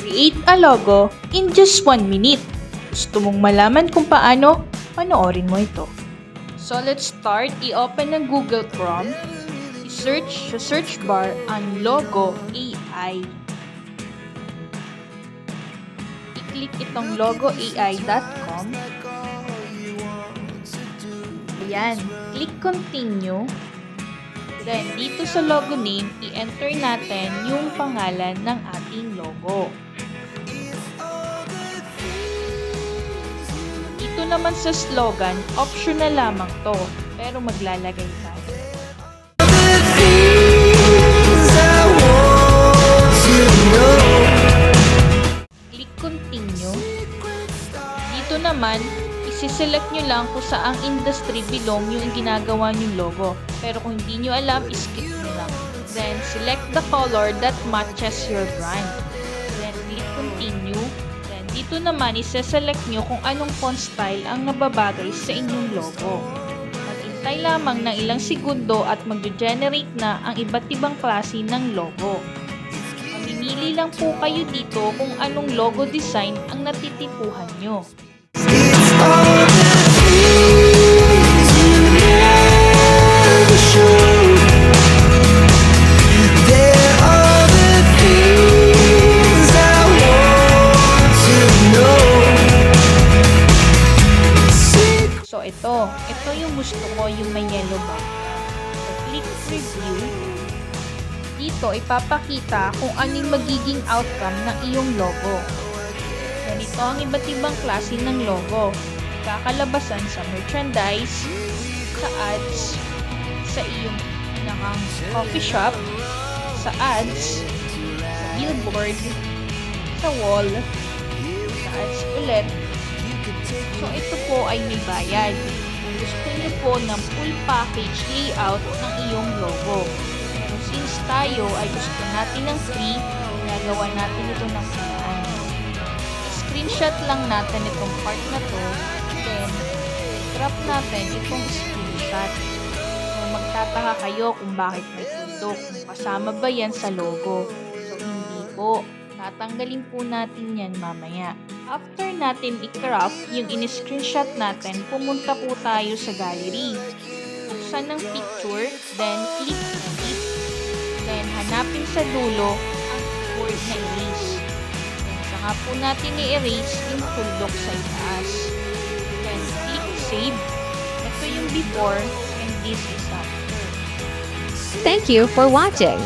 Create a logo in just 1 minute. Gusto mong malaman kung paano? Panoorin mo ito. So let's start. I-open ng Google Chrome. I-search sa search bar ang logo AI. I-click itong logoai.com. Ayan. Click continue. Then, dito sa logo name, i-enter natin yung pangalan ng ating logo. Dito naman sa slogan, optional lamang to, pero maglalagay tayo. Click continue. Dito naman, isi-select nyo lang kung saang industry belong yung ginagawa nyong logo. Pero kung hindi nyo alam, skip nyo lang. Then, select the color that matches your brand. Then, click continue. Then, dito naman, isi-select nyo kung anong font style ang nababagay sa inyong logo. Maghintay lamang ng ilang segundo at mag-generate na ang iba't ibang klase ng logo. Mamimili lang po kayo dito kung anong logo design ang natitipuhan nyo. So ito yung gusto ko, yung may yellow background. So click preview. Dito ipapakita kung anong magiging outcome ng iyong logo. Ganito ang iba't ibang klase ng logo. Kakalabasan sa merchandise, sa ads, sa iyong pinakang coffee shop, sa ads, sa billboard, sa wall, sa ads ulit. So ito po ay may bayad. Gusto niyo po ng full package layout ng iyong logo. Pero since tayo ay gusto natin ng free, nagawa natin ito ng paraan. Screenshot lang natin itong part na to, then crop natin itong screenshot. So magtataka kayo kung bakit may tuldok, kung kasama ba yan sa logo. So hindi po. Tatanggalin po natin yan mamaya. After natin i-crop yung in-screenshot natin, pumunta po tayo sa gallery. Buksan ng picture, then click edit. Then hanapin sa dulo ang word na erase. Then saka po natin i-erase yung tuldok sa itaas. Then click save. Ito yung before and this is after. Thank you for watching.